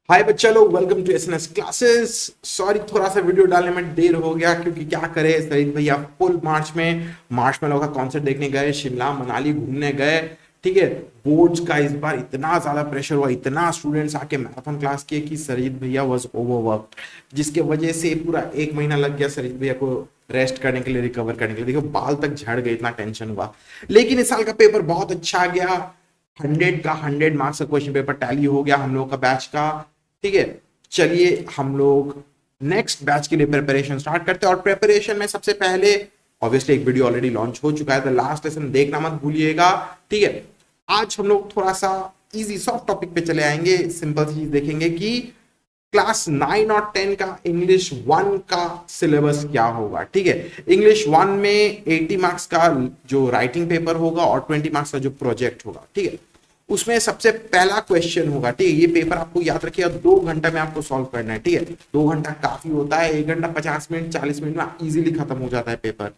हाय बच्चा लोग, welcome to SNS classes. Sorry, थोड़ा सा वीडियो डालने में देर हो गया क्योंकि क्या करे, सईद भैया फुल मार्च में लोग का कॉन्सर्ट देखने गए, शिमला मनाली घूमने गए। ठीक है, बोर्ड्स का इस बार इतना ज्यादा प्रेशर हुआ, इतना स्टूडेंट्स आके मैराथन क्लास किए कि सईद भैया वाज ओवरवर्क्ड, जिसके वजह से पूरा एक महीना लग गया सईद भैया को रेस्ट करने के लिए, रिकवर करने के लिए। देखो बाल तक झड़ गए, इतना टेंशन हुआ। लेकिन इस साल का पेपर बहुत अच्छा गया। 100 मार्क्स का क्वेश्चन पेपर टैली हो गया हम लोग का बैच का। ठीक है, चलिए हम लोग नेक्स्ट बैच के लिए प्रिपरेशन स्टार्ट करते हैं। और प्रिपरेशन में सबसे पहले ऑब्वियसली एक वीडियो ऑलरेडी लॉन्च हो चुका है, तो लास्ट लेसन देखना मत भूलिएगा। ठीक है, आज हम लोग थोड़ा सा इजी सॉफ्ट टॉपिक पे चले आएंगे। सिंपल चीज देखेंगे कि क्लास 9 और 10 का इंग्लिश 1 का सिलेबस क्या होगा। ठीक है, इंग्लिश 1 में 80 मार्क्स का जो राइटिंग पेपर होगा और 20 मार्क्स का जो प्रोजेक्ट होगा। ठीक है, उसमें सबसे पहला क्वेश्चन होगा। ठीक है, ये पेपर आपको याद रखिएगा 2 घंटा में आपको सॉल्व करना है। ठीक है, 2 घंटा काफी होता है, 1 घंटा 50 मिनट 40 मिनट में इजीली खत्म हो जाता है पेपर।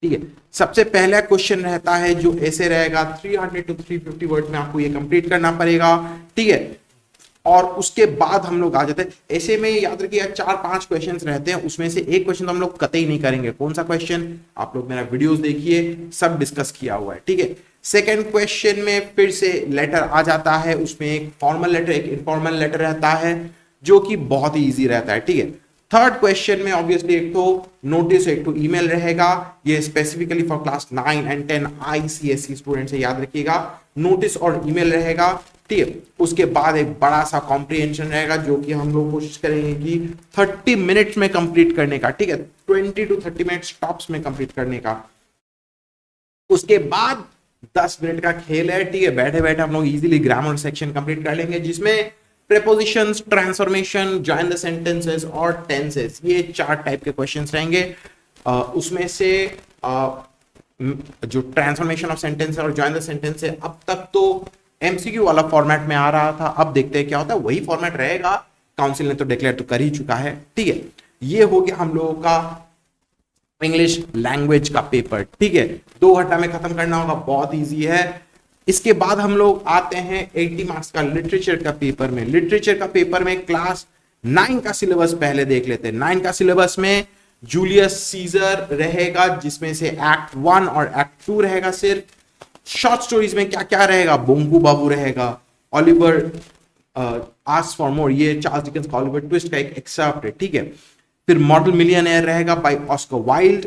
ठीक है, सबसे पहला क्वेश्चन रहता है जो ऐसे रहेगा, 300 to 350 वर्ड में आपको ये कंप्लीट करना पड़ेगा। ठीक है, और उसके बाद हम लोग आ जाते हैं। ऐसे में याद रखिएगा 4-5 क्वेश्चंस रहते हैं, उसमें से एक क्वेश्चन तो हम लोग कतई नहीं करेंगे। कौन सा क्वेश्चन? आप लोग मेरा वीडियोस देखिए, सब डिस्कस किया हुआ है। ठीक है, सेकंड क्वेश्चन में फिर से लेटर आ जाता है, उसमें एक फॉर्मल लेटर एक इनफॉर्मल लेटर रहता है जो कि बहुत ही ईजी रहता है। ठीक है, थर्ड क्वेश्चन में ऑब्वियसली एक तो नोटिस एक तो ईमेल रहेगा। ये specifically for class 9 and 10 ICSE student से याद रखिएगा, नोटिस और ईमेल रहेगा। ठीक है, उसके बाद एक बड़ा सा कॉम्प्रिहेंशन रहेगा जो कि हम लोग कोशिश करेंगे कि 30 मिनट्स में कंप्लीट करने का। ठीक है, 20 to 30 मिनट्स टॉप्स में कंप्लीट करने का। उसके बाद 10 मिनट का खेल है। ठीक है, बैठे बैठे हम लोग इजीली ग्रामर सेक्शन कंप्लीट कर लेंगे, जिसमें prepositions, transformation, join the sentences और टेंसेस, ये 4 टाइप के क्वेश्चंस रहेंगे। उसमें से जो ट्रांसफॉर्मेशन ऑफ सेंटेंस और जॉइन द सेंटेंस है, अब तक तो एमसीक्यू वाला फॉर्मेट में आ रहा था। अब देखते हैं क्या होता है, वही फॉर्मेट रहेगा। काउंसिल ने तो डिक्लेयर तो कर ही चुका है। ठीक है, ये हो गया हम लोगों का इंग्लिश लैंग्वेज का पेपर। ठीक है, 2 घंटा में खत्म करना होगा, बहुत इजी है। इसके बाद हम लोग आते हैं 80 मार्क्स का लिटरेचर का पेपर में। लिटरेचर का पेपर में क्लास 9 का सिलेबस पहले देख लेते हैं। 9 का सिलेबस में जूलियस सीजर रहेगा, जिसमें से एक्ट 1 और एक्ट 2 रहेगा। सिर्फ शॉर्ट स्टोरीज में क्या क्या रहेगा, बोंगू बाबू रहेगा, ऑलिवर आस्क्स फॉर मोर, ये चार्ल्स डिकेंस का ऑलिवर ट्विस्ट का एक एक्सर्प्ट है। ठीक है, फिर मॉडल मिलियनेयर रहेगा बाय ऑस्कर वाइल्ड।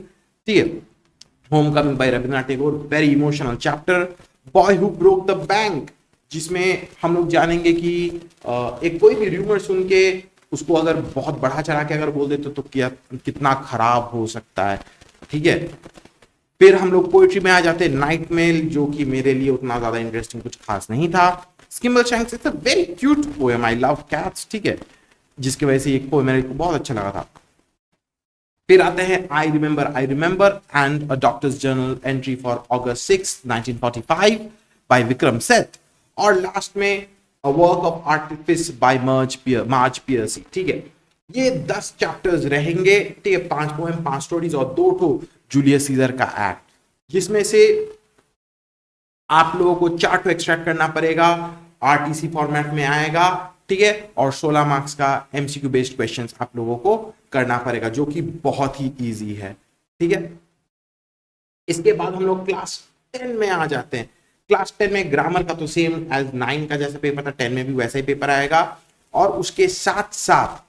ठीक है, home coming by Rabindranath Tagore, very emotional chapter. Boy who broke the bank, जिसमें हम लोग जानेंगे कि एक कोई भी र्यूमर सुन के उसको अगर बहुत बढ़ा चढ़ा के अगर बोल देते तो क्या कितना खराब हो सकता है। ठीक है, फिर हम लोग पोएट्री में आ जाते हैं, नाइट मेल, जो कि मेरे लिए उतना ज्यादा इंटरेस्टिंग कुछ खास नहीं था। Skimbleshanks, it's a very cute poem, I love cats. ठीक है, जिसकी वजह से एक पोएम मेरे को बहुत अच्छा लगा था। फिर आते हैं I remember and a doctor's journal entry for August 6, 1945 by Vikram Seth. और लास्ट में a work of artifice by Marge Piercy. ठीक है, ये 10 चैप्टर्स रहेंगे। ठीक है, 5 पोएम, 5 स्टोरीज और 2 ठो जूलियस सीजर का एक्ट, जिसमें से आप लोगों को 4 ठो एक्सट्रैक्ट करना पड़ेगा, आरटीसी फॉर्मेट में आएगा। ठीक है, और 16 मार्क्स का एमसीक्यू बेस्ड क्वेश्चंस आप लोगों को करना पड़ेगा, जो कि बहुत ही इजी है। ठीक है, इसके बाद हम लोग क्लास 10 में आ जाते हैं। क्लास 10 में ग्रामर का तो सेम एज 9 का जैसा पेपर था, 10 में भी वैसा ही पेपर आएगा। और उसके साथ साथ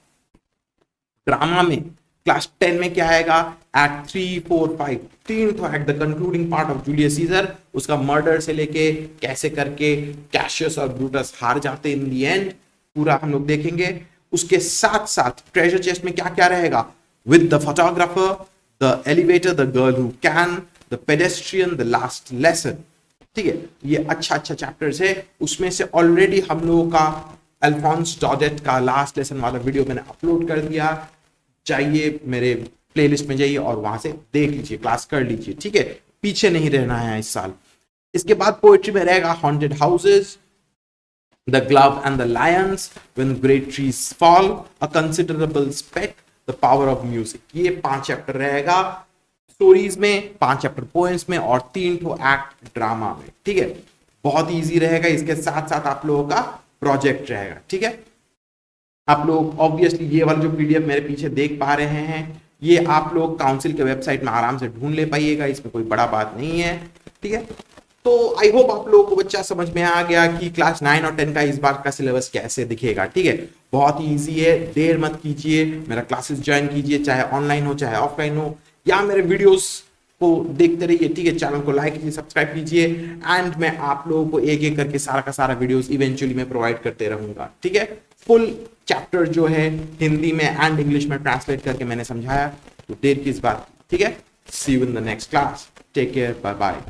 ड्रामा में क्लास 10 में क्या आएगा, एक्ट 3, 4, 5, 3 तो act, the concluding part of Julius Caesar, उसका मर्डर से लेके कैसे करके कैशियस और ब्रूटस हार जाते इन दी एंड, पूरा हम लोग देखेंगे। उसके साथ साथ ट्रेजर चेस्ट में क्या क्या रहेगा, with the photographer, the elevator, the girl who can, the pedestrian, the last lesson. ठीक है, ये अच्छा चैप्टर्स है। उसमें से ऑलरेडी हम लोगों का अल्फोंस डॉडेट का लास्ट लेसन वाला वीडियो मैंने अपलोड कर दिया, जाइए मेरे प्लेलिस्ट में जाइए और वहां से देख लीजिए, क्लास कर लीजिए। ठीक है, पीछे नहीं रहना है इस साल। इसके बाद पोएट्री में रहेगा haunted houses, the glove and the lions, when great trees fall, a considerable speck, the power of music. ये 5 चैप्टर रहेगा स्टोरीज में, 5 चैप्टर पोएम्स में और 3 ठो एक्ट ड्रामा में। ठीक है, बहुत इजी रहेगा। इसके साथ साथ आप लोगों का प्रोजेक्ट रहेगा। ठीक है, आप लोग ऑब्वियसली ये वाला जो पीडीएफ मेरे पीछे देख पा रहे हैं, ये आप लोग काउंसिल के वेबसाइट में आराम से ढूंढ ले पाइएगा, इसमें कोई बड़ा बात नहीं है, ठीक है। तो आई होप आप लोगों को बच्चा समझ में आ गया कि क्लास 9 और 10 का इस बार का सिलेबस कैसे दिखेगा, ठीक है। बहुत ही ईजी है, देर मत कीजिए, मेरा क्लासेस ज्वाइन कीजिए, चाहे ऑनलाइन हो चाहे ऑफलाइन हो, या मेरे वीडियोस को देखते रहिए, ठीक है। चैनल को लाइक कीजिए, सब्सक्राइब कीजिए, एंड मैं आप लोगों को एक एक करके सारा का सारा वीडियोस इवेंचुअली मैं प्रोवाइड करते रहूंगा, ठीक है। फुल चैप्टर जो है हिंदी में एंड इंग्लिश में ट्रांसलेट करके मैंने समझाया, तो देर किस बात, ठीक है। See you in the next class, take care, bye bye.